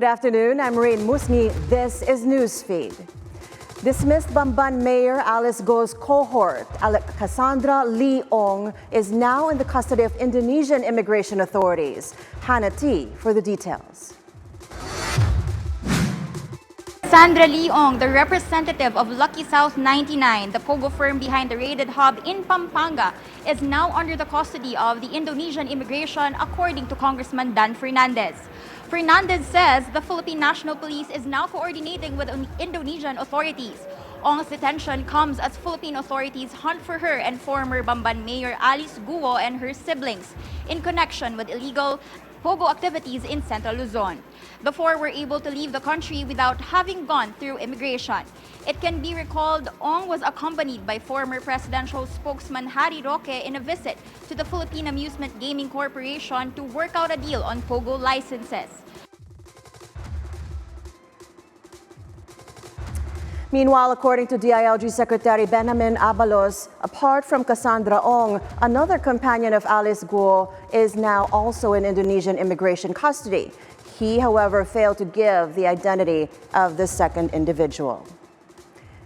Good afternoon. I'm Raine Musñgi. This is Newsfeed. Dismissed Bamban Mayor Alice Go's cohort, Cassandra Ong, is now in the custody of Indonesian immigration authorities. Hannah T. for the details. Cassandra Ong, the representative of Lucky South 99, the pogo firm behind the raided hub in Pampanga, is now under the custody of the Indonesian immigration, according to Congressman Dan Fernandez. Fernandez says the Philippine National Police is now coordinating with Indonesian authorities. Ong's detention comes as Philippine authorities hunt for her and former Bamban Mayor Alice Guo and her siblings in connection with illegal pogo activities in Central Luzon. The four were able to leave the country without having gone through immigration. It can be recalled Ong was accompanied by former presidential spokesman Harry Roque in a visit to the Philippine Amusement Gaming Corporation to work out a deal on pogo licenses. Meanwhile, according to DILG Secretary Benjamin Abalos, apart from Cassandra Ong, another companion of Alice Guo is now also in Indonesian immigration custody. He, however, failed to give the identity of the second individual.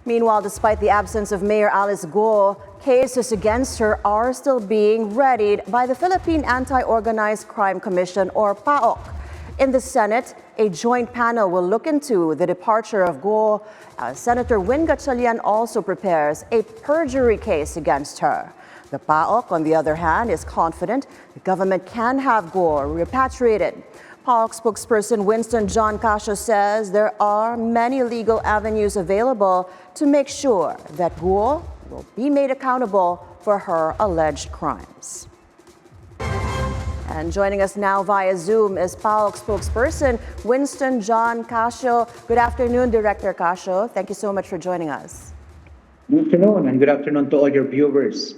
Meanwhile, despite the absence of Mayor Alice Guo, cases against her are still being readied by the Philippine Anti-Organized Crime Commission, or PAOCC. In the Senate, a joint panel will look into the departure of Guo. Senator Win Gatchalian also prepares a perjury case against her. The PAOCC, on the other hand, is confident the government can have Guo repatriated. PAOCC spokesperson Winston John Casio says there are many legal avenues available to make sure that Guo will be made accountable for her alleged crimes. And joining us now via Zoom is PAOCC spokesperson Winston John Casio. Good afternoon, Director Casio. Thank you so much for joining us. Good afternoon, and good afternoon to all your viewers.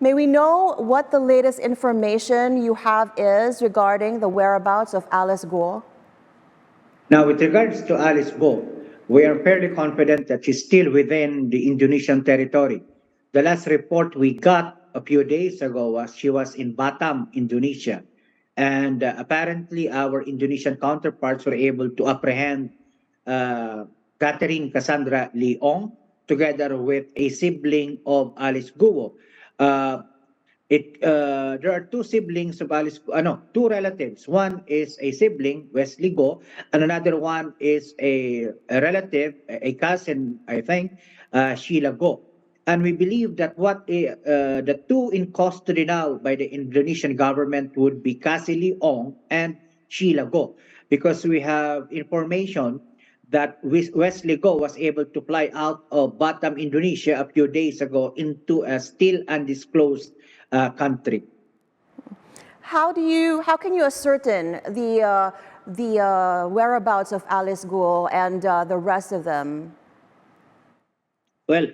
May we know what the latest information you have is regarding the whereabouts of Alice Guo? Now, with regards to Alice Guo, we are fairly confident that she's still within the Indonesian territory. The last report we got a few days ago was she was in Batam, Indonesia. And apparently our Indonesian counterparts were able to apprehend Catherine Cassandra Ong together with a sibling of Alice Guo. There are two siblings of Alice, two relatives. One is a sibling, Wesley Guo, and another one is a relative, a cousin, I think, Sheila Guo. And we believe that the two in custody now by the Indonesian government would be Cassandra Ong and Sheila Guo, because we have information that Wesley Guo was able to fly out of Batam, Indonesia a few days ago into a still undisclosed country. How can you ascertain the whereabouts of Alice Guo and the rest of them? Well,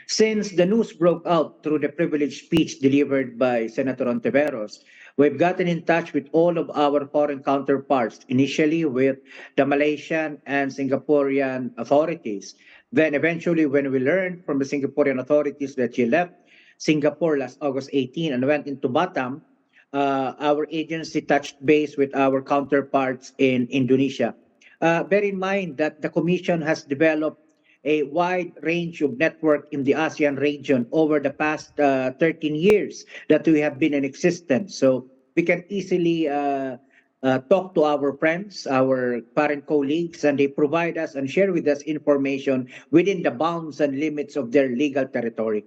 since the news broke out through the privileged speech delivered by Senator Ontiveros, we've gotten in touch with all of our foreign counterparts, initially with the Malaysian and Singaporean authorities. Then eventually, when we learned from the Singaporean authorities that she left Singapore last August 18 and went into Batam, our agency touched base with our counterparts in Indonesia. Bear in mind that the Commission has developed a wide range of network in the ASEAN region over the past 13 years that we have been in existence. So we can easily talk to our friends, our foreign colleagues, and they provide us and share with us information within the bounds and limits of their legal territory.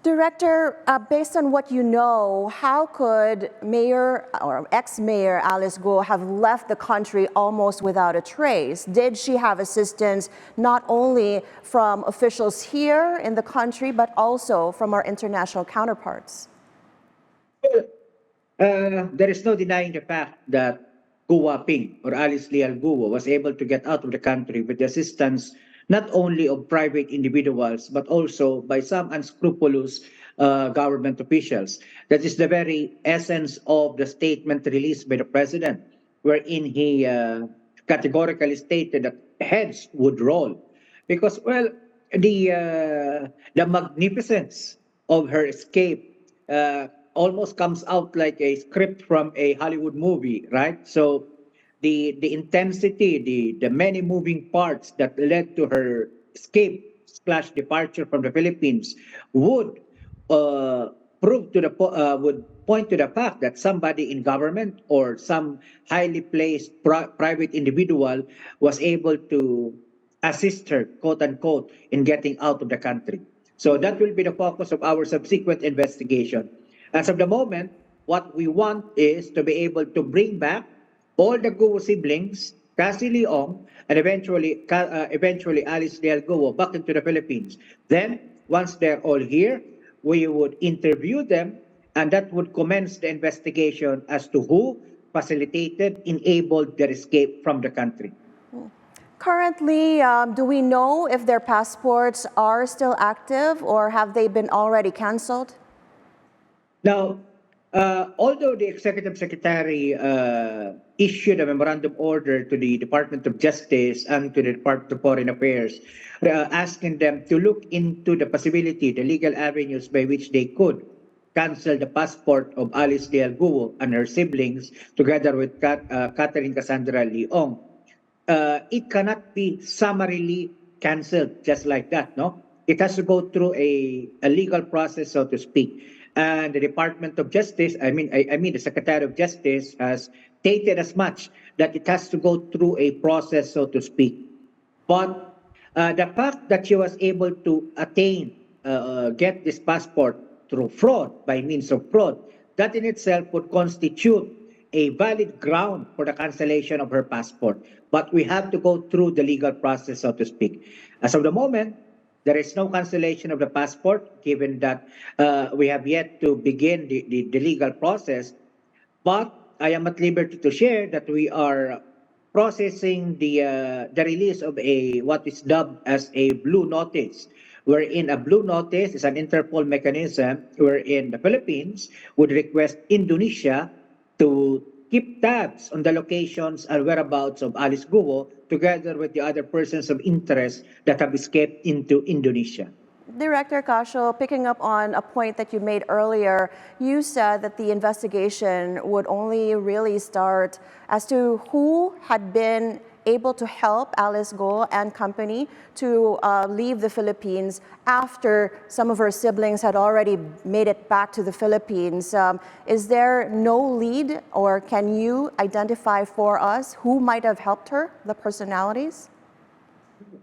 Director, based on what you know, how could Mayor or ex-Mayor Alice Guo have left the country almost without a trace? Did she have assistance not only from officials here in the country, but also from our international counterparts? There is no denying the fact that Guo Ping or Alice Leal Guo was able to get out of the country with the assistance not only of private individuals, but also by some unscrupulous government officials. That is the very essence of the statement released by the president, wherein he categorically stated that heads would roll. Because, well, the magnificence of her escape almost comes out like a script from a Hollywood movie, right? So the intensity, the many moving parts that led to her escape/departure from the Philippines would would point to the fact that somebody in government or some highly placed private individual was able to assist her, quote unquote, in getting out of the country. So that will be the focus of our subsequent investigation. As of the moment, what we want is to be able to bring back all the Guo siblings, Cassie Leong, and eventually Alice Leal Guo back into the Philippines. Then, once they're all here, we would interview them, and that would commence the investigation as to who facilitated, enabled their escape from the country. Currently, do we know if their passports are still active or have they been already canceled? Now, although the Executive Secretary issued a memorandum order to the Department of Justice and to the Department of Foreign Affairs, asking them to look into the possibility, the legal avenues by which they could cancel the passport of Alice Leal Guo and her siblings, together with Catherine Cassandra Ong. It cannot be summarily canceled just like that, no? It has to go through a legal process, so to speak. And the Department of Justice, I mean the Secretary of Justice has stated as much that it has to go through a process, so to speak. But the fact that she was able to get this passport through fraud, by means of fraud, that in itself would constitute a valid ground for the cancellation of her passport. But we have to go through the legal process, so to speak. As of the moment, there is no cancellation of the passport, given that we have yet to begin the legal process. But I am at liberty to share that we are processing the release of what is dubbed as a blue notice, wherein a blue notice is an Interpol mechanism wherein the Philippines would request Indonesia to keep tabs on the locations and whereabouts of Alice Guo, together with the other persons of interest that have escaped into Indonesia. Director Casio, picking up on a point that you made earlier, you said that the investigation would only really start as to who had been able to help Alice Guo and company to leave the Philippines after some of her siblings had already made it back to the Philippines. Is there no lead, or can you identify for us who might have helped her, the personalities?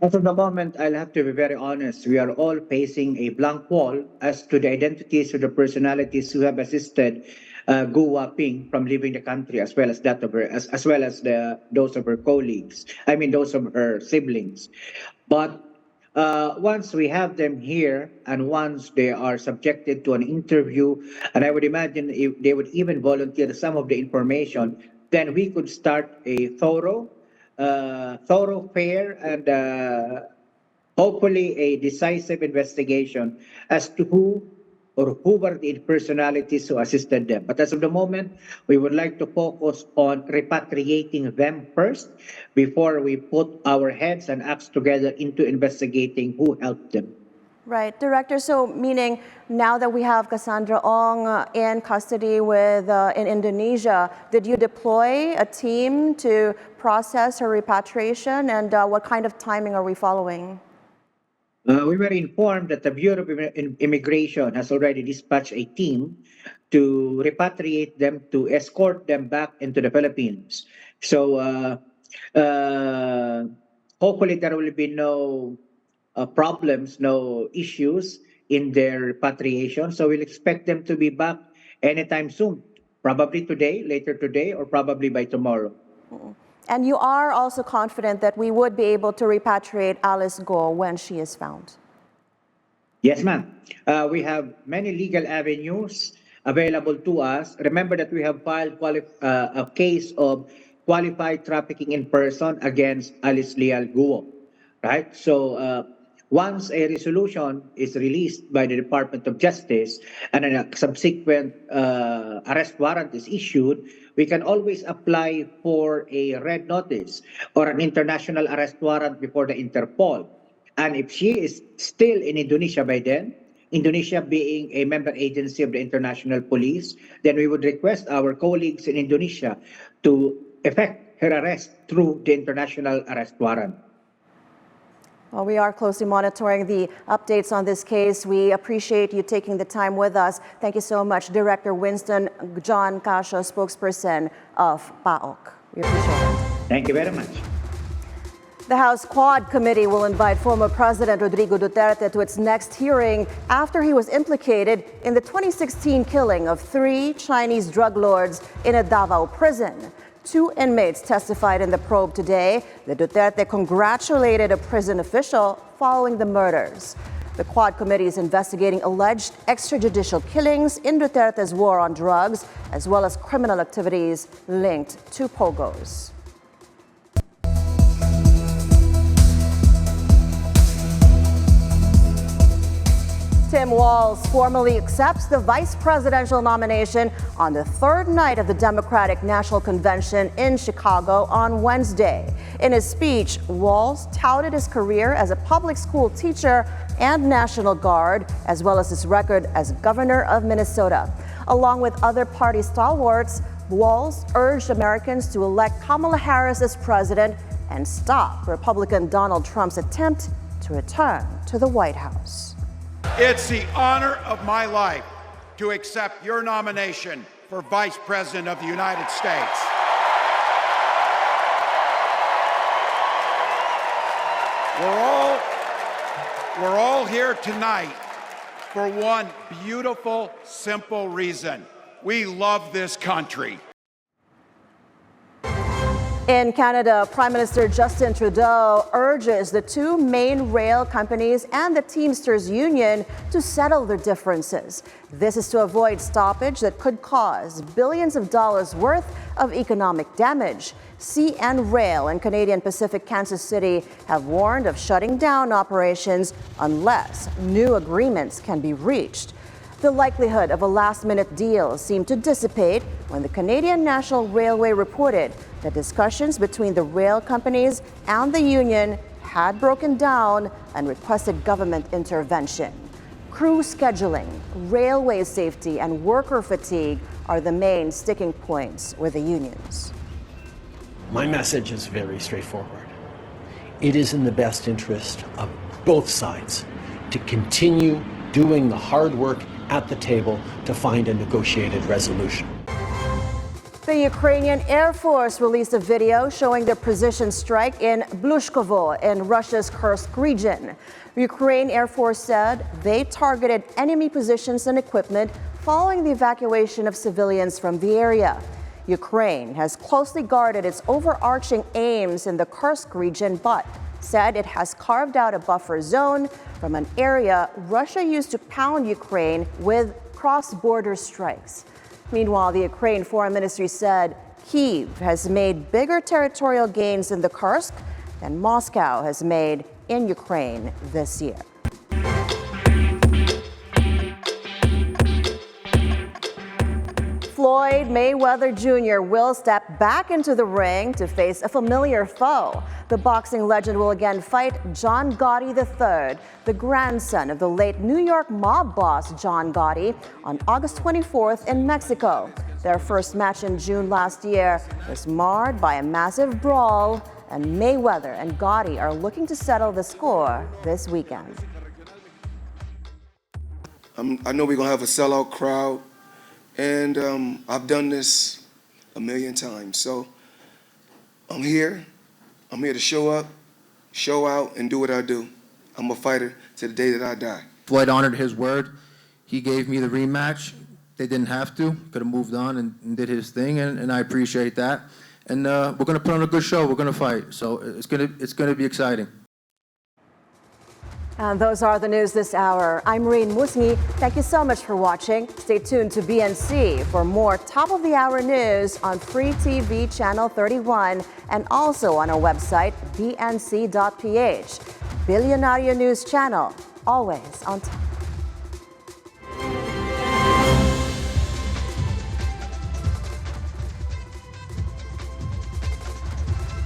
As of the moment, I'll have to be very honest. We are all facing a blank wall as to the identities of the personalities who have assisted Guo Ping from leaving the country, as well as that of her, as well as those of her colleagues. I mean, those of her siblings. But once we have them here, and once they are subjected to an interview, and I would imagine if they would even volunteer some of the information, then we could start a thorough, fair, and hopefully a decisive investigation as to who were the personalities who assisted them. But as of the moment, we would like to focus on repatriating them first before we put our heads and acts together into investigating who helped them. Right, Director, so meaning now that we have Cassandra Ong in custody in Indonesia, did you deploy a team to process her repatriation, and what kind of timing are we following? We were informed that the Bureau of Immigration has already dispatched a team to repatriate them, to escort them back into the Philippines. So hopefully there will be no problems, no issues in their repatriation. So we'll expect them to be back anytime soon, probably today, later today, or probably by tomorrow. And you are also confident that we would be able to repatriate Alice Guo when she is found? Yes, ma'am. We have many legal avenues available to us. Remember that we have filed a case of qualified trafficking in person against Alice Leal Guo, right? So once a resolution is released by the Department of Justice and a subsequent arrest warrant is issued, we can always apply for a red notice or an international arrest warrant before the Interpol. And if she is still in Indonesia by then, Indonesia being a member agency of the International Police, then we would request our colleagues in Indonesia to effect her arrest through the international arrest warrant. Well, we are closely monitoring the updates on this case. We appreciate you taking the time with us. Thank you so much, Director Winston John Casio, spokesperson of PAOCC. We appreciate it. Thank you very much. The House Quad Committee will invite former President Rodrigo Duterte to its next hearing after he was implicated in the 2016 killing of 3 Chinese drug lords in a Davao prison. 2 inmates testified in the probe today. The Duterte congratulated a prison official following the murders. The Quad Committee is investigating alleged extrajudicial killings in Duterte's war on drugs, as well as criminal activities linked to pogos. Tim Walz formally accepts the vice presidential nomination on the 3rd night of the Democratic National Convention in Chicago on Wednesday. In his speech, Walz touted his career as a public school teacher and National Guard, as well as his record as governor of Minnesota. Along with other party stalwarts, Walz urged Americans to elect Kamala Harris as president and stop Republican Donald Trump's attempt to return to the White House. It's the honor of my life to accept your nomination for Vice President of the United States. We're all here tonight for one beautiful, simple reason. We love this country. In Canada, Prime Minister Justin Trudeau urges the 2 main rail companies and the Teamsters Union to settle their differences. This is to avoid stoppage that could cause billions of dollars worth of economic damage. CN Rail and Canadian Pacific Kansas City have warned of shutting down operations unless new agreements can be reached. The likelihood of a last-minute deal seemed to dissipate when the Canadian National Railway reported that discussions between the rail companies and the union had broken down and requested government intervention. Crew scheduling, railway safety, and worker fatigue are the main sticking points with the unions. My message is very straightforward. It is in the best interest of both sides to continue doing the hard work at the table to find a negotiated resolution. The Ukrainian Air Force released a video showing their precision strike in Blushkovo in Russia's Kursk region. Ukraine Air Force said they targeted enemy positions and equipment following the evacuation of civilians from the area. Ukraine has closely guarded its overarching aims in the Kursk region, but said it has carved out a buffer zone from an area Russia used to pound Ukraine with cross-border strikes. Meanwhile, the Ukraine Foreign Ministry said Kyiv has made bigger territorial gains in the Kursk than Moscow has made in Ukraine this year. Floyd Mayweather Jr. will step back into the ring to face a familiar foe. The boxing legend will again fight John Gotti III, the grandson of the late New York mob boss John Gotti, on August 24th in Mexico. Their first match in June last year was marred by a massive brawl, and Mayweather and Gotti are looking to settle the score this weekend. I know we're going to have a sellout crowd. And I've done this a million times. So I'm here to show up, show out, and do what I do. I'm a fighter to the day that I die. Floyd honored his word. He gave me the rematch. They didn't have to. Could have moved on and did his thing, and I appreciate that. And we're going to put on a good show. We're going to fight. So it's going to be exciting. And those are the news this hour. I'm Raine Musñgi. Thank you so much for watching. Stay tuned to BNC for more top-of-the-hour news on Free TV Channel 31 and also on our website, bnc.ph. Bilyonaryo News Channel, always on time.